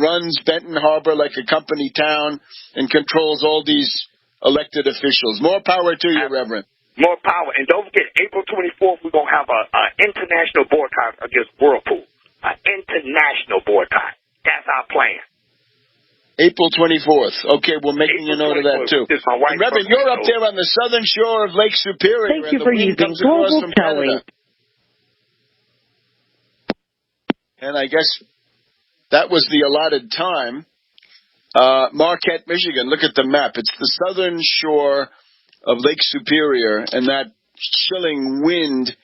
runs Benton Harbor like a company town and controls all these elected officials. More power to you, Reverend. More power. And don't forget, April 24th, we're going to have an international boycott against Whirlpool. An international boycott. That's our plan. April 24th. Okay, we're making a note of that, too. And Reverend, you're up there on the southern shore of Lake Superior. Thank you for using Global Towing. And I guess that was the allotted time. Marquette, Michigan. Look at the map. It's the southern shore of Lake Superior, and that chilling wind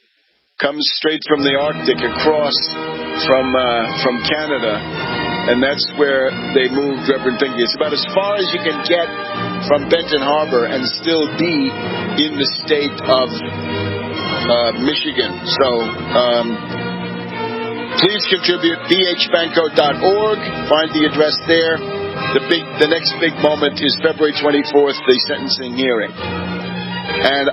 comes straight from the Arctic across from Canada, and that's where they moved Reverend Pinckney. It's about as far as you can get from Benton Harbor and still be in the state of Michigan. So please contribute, bhbanco.org. Find the address there. The next big moment is February 24th, the sentencing hearing. And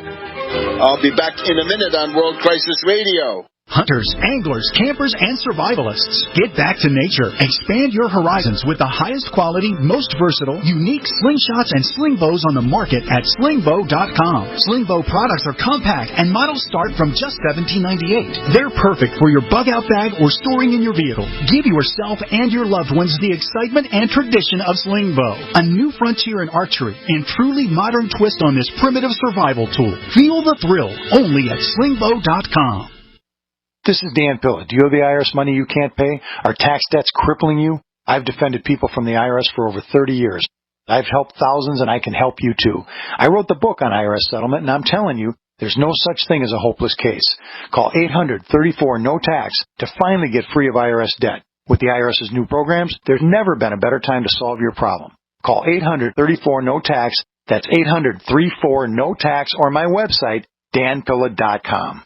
I'll be back in a minute on World Crisis Radio. Hunters, anglers, campers, and survivalists. Get back to nature. Expand your horizons with the highest quality, most versatile, unique slingshots and sling bows on the market at slingbow.com. Slingbow products are compact and models start from just $17.98. They're perfect for your bug-out bag or storing in your vehicle. Give yourself and your loved ones the excitement and tradition of Slingbow. A new frontier in archery and truly modern twist on this primitive survival tool. Feel the thrill only at slingbow.com. This is Dan Pilla. Do you owe the IRS money you can't pay? Are tax debts crippling you? I've defended people from the IRS for over 30 years. I've helped thousands, and I can help you too. I wrote the book on IRS settlement, and I'm telling you, there's no such thing as a hopeless case. Call 800-34-NO-TAX to finally get free of IRS debt. With the IRS's new programs, there's never been a better time to solve your problem. Call 800-34-NO-TAX. That's 800-34-NO-TAX, or my website, danpilla.com.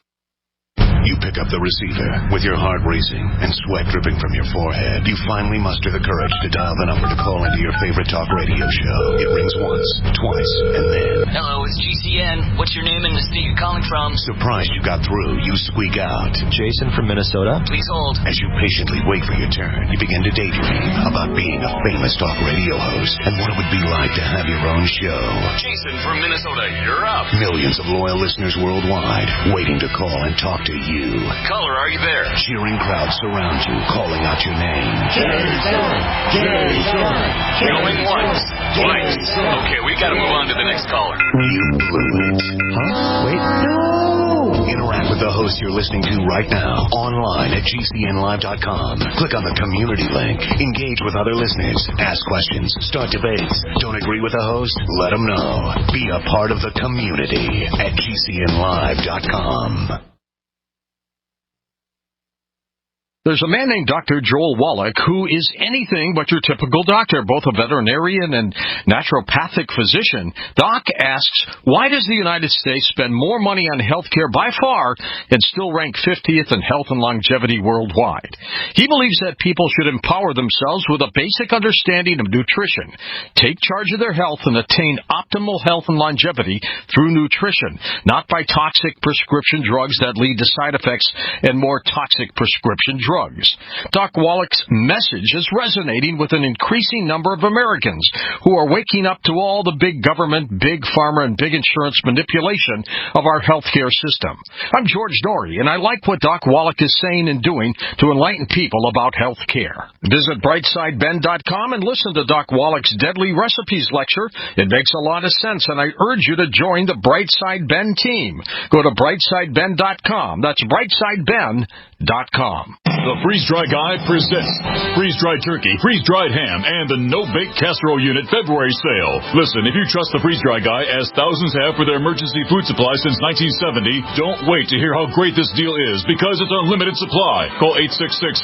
You pick up the receiver with your heart racing and sweat dripping from your forehead. You finally muster the courage to dial the number to call into your favorite talk radio show. It rings once, twice, and then... Hello, it's GCN. What's your name and the state you're calling from? Surprised you got through, you squeak out. Jason from Minnesota. Please hold. As you patiently wait for your turn, you begin to daydream about being a famous talk radio host and what it would be like to have your own show. Jason from Minnesota, you're up. Millions of loyal listeners worldwide waiting to call and talk to you. Caller, are you there? Cheering crowds surround you, calling out your name. Jason! Jason! Going once, twice. Okay, we gotta move on to the next caller. You blew it. Huh? Wait. No! Interact with the host you're listening to right now, online at GCNlive.com. Click on the community link. Engage with other listeners. Ask questions. Start debates. Don't agree with the host? Let them know. Be a part of the community at GCNlive.com. There's a man named Dr. Joel Wallach who is anything but your typical doctor, both a veterinarian and naturopathic physician. Doc asks, why does the United States spend more money on health care by far and still rank 50th in health and longevity worldwide? He believes that people should empower themselves with a basic understanding of nutrition, take charge of their health, and attain optimal health and longevity through nutrition, not by toxic prescription drugs that lead to side effects and more toxic prescription drugs. Doc Wallach's message is resonating with an increasing number of Americans who are waking up to all the big government, big pharma, and big insurance manipulation of our healthcare system. I'm George Norrie, and I like what Doc Wallach is saying and doing to enlighten people about health care. Visit brightsideben.com and listen to Doc Wallach's Deadly Recipes lecture. It makes a lot of sense, and I urge you to join the Brightside Ben team. Go to brightsideben.com. That's brightsideben.com. The Freeze-Dry Guy presents freeze-dried turkey, freeze-dried ham, and the no-bake casserole unit February sale. Listen, if you trust the Freeze-Dry Guy, as thousands have for their emergency food supply since 1970, don't wait to hear how great this deal is, because it's unlimited supply. Call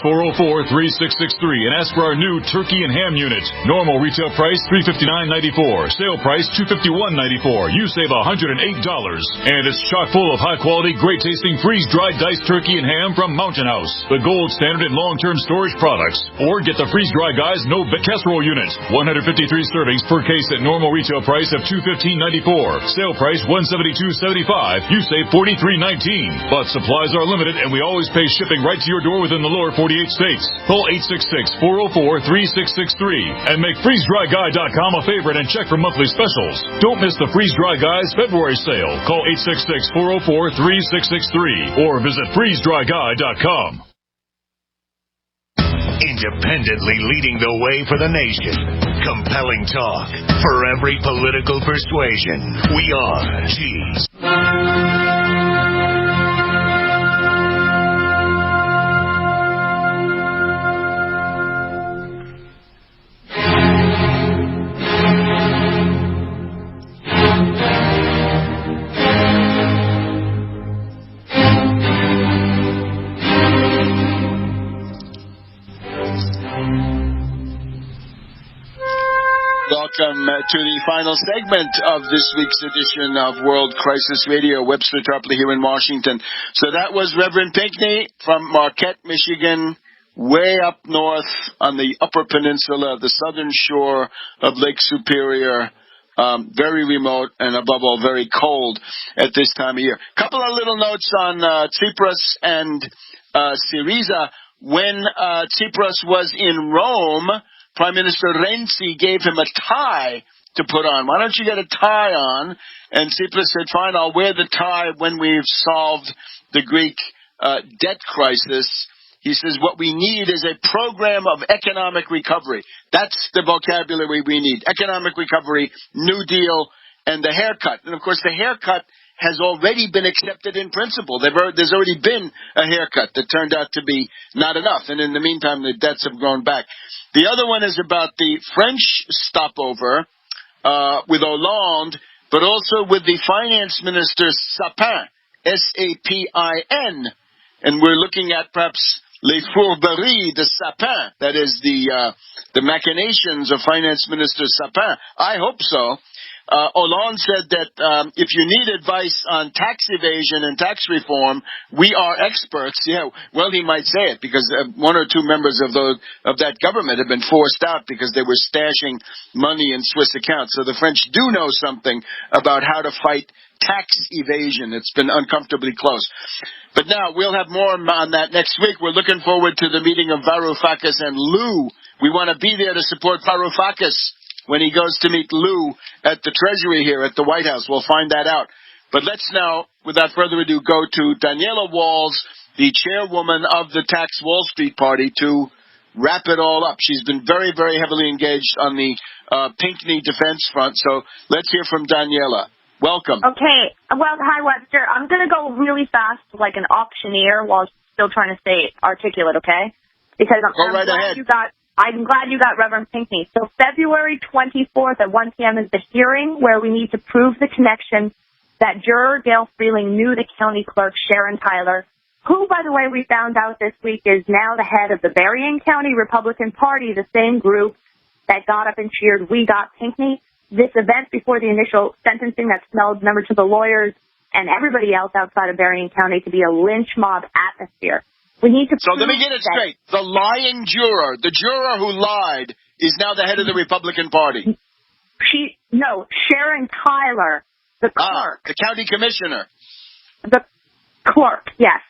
866-404-3663 and ask for our new turkey and ham unit. Normal retail price $359.94. Sale price $251.94. You save $108. And it's chock full of high-quality, great-tasting freeze-dried diced turkey and ham from Mount Mountain House, the gold standard in long-term storage products. Or get the freeze-dry Guy's no-bake casserole unit. 153 servings per case at normal retail price of $215.94. Sale price $172.75. You save $43.19. But supplies are limited, and we always pay shipping right to your door within the lower 48 states. Call 866-404-3663 and make FreezeDryGuy.com a favorite and check for monthly specials. Don't miss the Freeze-Dry Guy's February sale. Call 866-404-3663 or visit FreezeDryGuy.com. Independently leading the way for the nation. Compelling talk for every political persuasion. We are Cheese. Welcome to the final segment of this week's edition of World Crisis Radio. Webster Tarpley here in Washington. So that was Reverend Pinckney from Marquette, Michigan, way up north on the Upper Peninsula, the southern shore of Lake Superior. Very remote and, above all, very cold at this time of year. Couple of little notes on Tsipras and Syriza. When Tsipras was in Rome, Prime Minister Renzi gave him a tie to put on. Why don't you get a tie on? And Tsipras said, fine, I'll wear the tie when we've solved the Greek debt crisis. He says, what we need is a program of economic recovery. That's the vocabulary we need. Economic recovery, New Deal, and the haircut. And, of course, the haircut has already been accepted in principle. There's already been a haircut that turned out to be not enough. And in the meantime, the debts have grown back. The other one is about the French stopover with Hollande, but also with the finance minister Sapin, S-A-P-I-N. And we're looking at perhaps les fourberies de Sapin, that is the machinations of finance minister Sapin. I hope so. Hollande said that if you need advice on tax evasion and tax reform, we are experts. Yeah, well, he might say it because one or two members of that government have been forced out because they were stashing money in Swiss accounts. So the French do know something about how to fight tax evasion. It's been uncomfortably close. But now we'll have more on that next week. We're looking forward to the meeting of Varoufakis and Liu. We want to be there to support Varoufakis when he goes to meet Liu at the Treasury here at the White House. We'll find that out. But let's now, without further ado, go to Daniela Walls, the chairwoman of the Tax Wall Street Party, to wrap it all up. She's been very, very heavily engaged on the Pinckney defense front. So let's hear from Daniela. Welcome. Okay. Well, hi, Webster. I'm going to go really fast like an auctioneer while still trying to stay articulate, okay? Because I'm right glad ahead. I'm glad you got Reverend Pinckney. So February 24th at 1 p.m. is the hearing where we need to prove the connection that juror Gail Freeling knew the county clerk, Sharon Tyler, who, by the way, we found out this week is now the head of the Berrien County Republican Party, the same group that got up and cheered, "We got Pinckney." This event before the initial sentencing that smelled, remember, to the lawyers and everybody else outside of Berrien County to be a lynch mob atmosphere. We need to. So let me get it straight. The lying juror, the juror who lied, is now the head of the Republican Party. Sharon Tyler, the clerk. The county commissioner. The clerk, yes,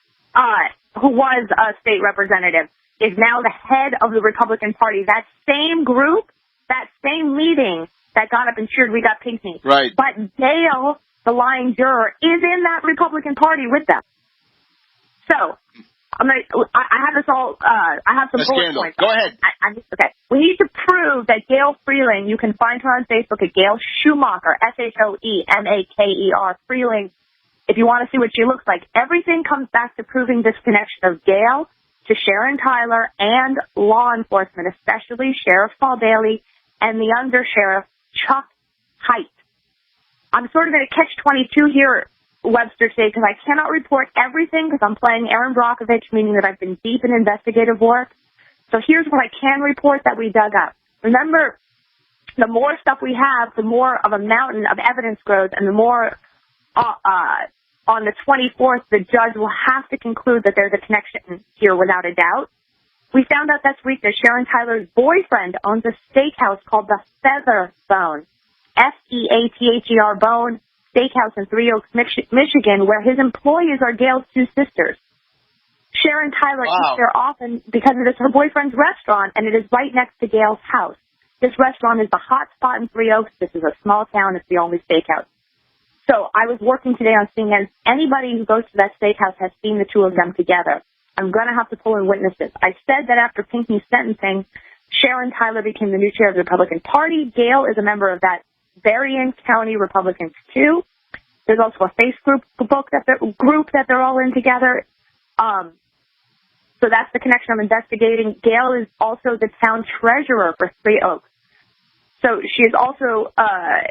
who was a state representative, is now the head of the Republican Party. That same group, that same meeting that got up and cheered, "We got Pinckney." Right. But Gail, the lying juror, is in that Republican Party with them. So I have this all. I have some bullet points. Go ahead. Okay. We need to prove that Gail Freeling. You can find her on Facebook at Gail Schumacher, SHOEMAKER Freeling. If you want to see what she looks like, everything comes back to proving this connection of Gail to Sharon Tyler and law enforcement, especially Sheriff Paul Bailey and the Under Sheriff Chuck Hite. I'm sort of in a catch-22 here, Webster, today, because I cannot report everything because I'm playing Aaron Brockovich, meaning that I've been deep in investigative work. So here's what I can report that we dug up. Remember, the more stuff we have, the more of a mountain of evidence grows, and the more on the 24th, the judge will have to conclude that there's a connection here without a doubt. We found out this week that Sharon Tyler's boyfriend owns a steakhouse called the Feather Bone, Feather Bone Steakhouse in Three Oaks, Michigan, where his employees are Gail's two sisters. Sharon Tyler eats there often because it is her boyfriend's restaurant, and it is right next to Gail's house. This restaurant is the hot spot in Three Oaks. This is a small town. It's the only steakhouse. So I was working today on seeing if anybody who goes to that steakhouse has seen the two of them together. I'm going to have to pull in witnesses. I said that after Pinckney's sentencing, Sharon Tyler became the new chair of the Republican Party. Gail is a member of that Berrien County Republicans, too. There's also a Facebook group that they're all in together. So that's the connection I'm investigating. Gail is also the town treasurer for Three Oaks. So she is also,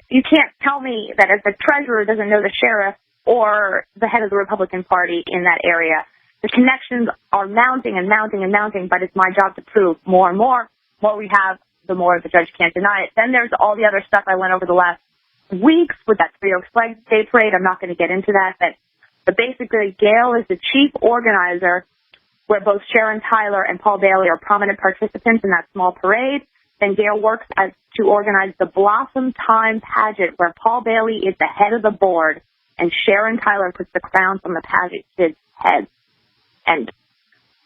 you can't tell me that as the treasurer doesn't know the sheriff or the head of the Republican Party in that area. The connections are mounting and mounting and mounting, but it's my job to prove more and more. The more we have, the more the judge can't deny it. Then there's all the other stuff I went over the last weeks with that Three Oaks Flag Day Parade. I'm not going to get into that. But basically, Gail is the chief organizer, where both Sharon Tyler and Paul Bailey are prominent participants in that small parade. Then Gail works to organize the Blossom Time pageant, where Paul Bailey is the head of the board, and Sharon Tyler puts the crowns on the pageant kids' heads. And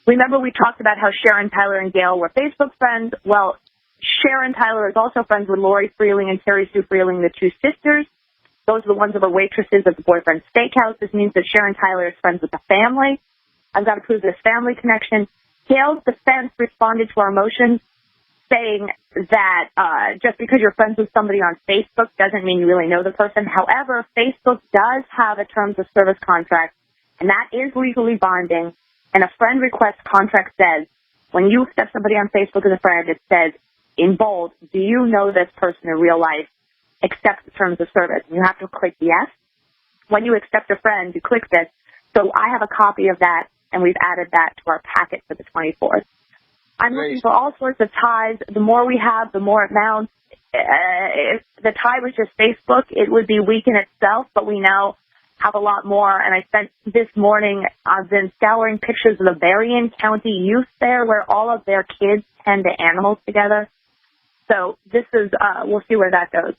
remember we talked about how Sharon Tyler and Gail were Facebook friends? Well, Sharon Tyler is also friends with Lori Freeling and Terry Sue Freeling, the two sisters. Those are the ones that were waitresses at the boyfriend's steakhouse. This means that Sharon Tyler is friends with the family. I've got to prove this family connection. Gail's defense responded to our motion, saying that just because you're friends with somebody on Facebook doesn't mean you really know the person. However, Facebook does have a terms of service contract, and that is legally binding. And a friend request contract says, when you accept somebody on Facebook as a friend, it says, in bold, do you know this person in real life? Accept the terms of service. And you have to click yes. When you accept a friend, you click this. So I have a copy of that, and we've added that to our packet for the 24th. I'm looking for all sorts of ties. The more we have, the more it mounts. If the tie was just Facebook, it would be weak in itself, but we now have a lot more. And I spent this morning, I've been scouring pictures of the Berrien County youth there, where all of their kids tend to animals together. So this is, we'll see where that goes.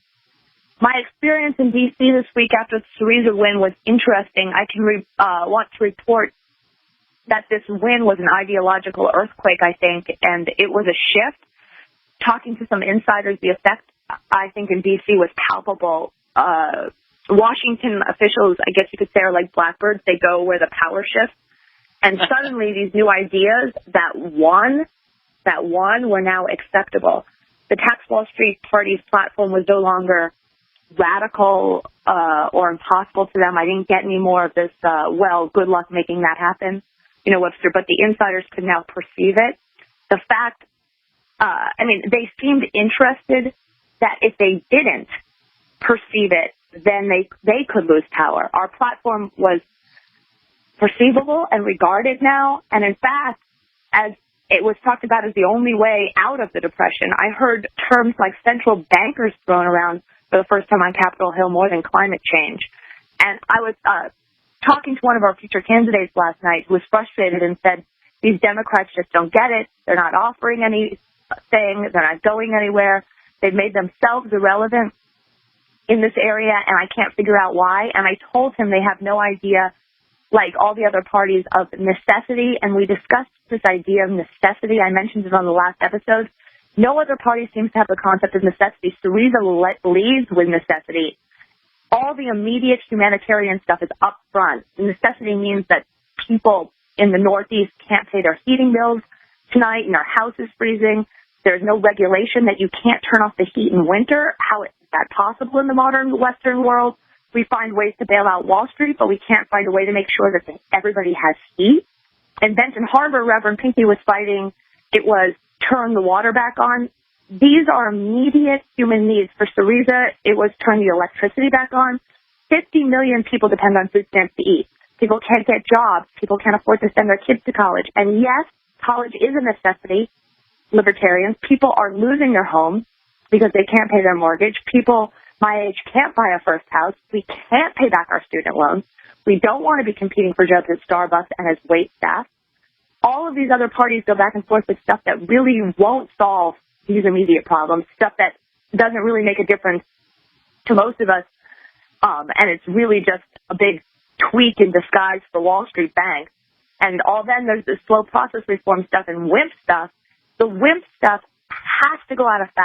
My experience in D.C. this week after the Syriza win was interesting. I can want to report that this win was an ideological earthquake, I think, and it was a shift. Talking to some insiders, the effect, I think, in D.C. was palpable. Washington officials, I guess you could say, are like blackbirds. They go where the power shifts. And suddenly these new ideas that won were now acceptable. The Tax Wall Street Party's platform was no longer radical or impossible to them. I didn't get any more of this, well, good luck making that happen, Webster, but the insiders could now perceive it. The fact, they seemed interested that if they didn't perceive it, then they could lose power. Our platform was perceivable and regarded now, and in fact, as it was talked about as the only way out of the Depression, I heard terms like central bankers thrown around for the first time on Capitol Hill more than climate change. And I was talking to one of our future candidates last night who was frustrated and said, these Democrats just don't get it. They're not offering anything. They're not going anywhere. They've made themselves irrelevant in this area, and I can't figure out why. And I told him they have no idea, like all the other parties, of necessity. And we discussed this idea of necessity. I mentioned it on the last episode. No other party seems to have the concept of necessity. Syriza leads with necessity. All the immediate humanitarian stuff is up front. Necessity means that people in the Northeast can't pay their heating bills tonight and our house is freezing. There's no regulation that you can't turn off the heat in winter. How is that possible in the modern Western world? We find ways to bail out Wall Street, but we can't find a way to make sure that everybody has heat. In Benton Harbor, Reverend Pinckney was fighting. It was turn the water back on. These are immediate human needs. For Syriza, it was turn the electricity back on. 50 million people depend on food stamps to eat. People can't get jobs. People can't afford to send their kids to college. And yes, college is a necessity. Libertarians, people are losing their homes because they can't pay their mortgage. People my age can't buy a first house. We can't pay back our student loans. We don't want to be competing for jobs at Starbucks and as wait staff. All of these other parties go back and forth with stuff that really won't solve these immediate problems, stuff that doesn't really make a difference to most of us, and it's really just a big tweak in disguise for Wall Street banks. And then there's the slow process reform stuff and WIMP stuff. The WIMP stuff has to go out of fashion.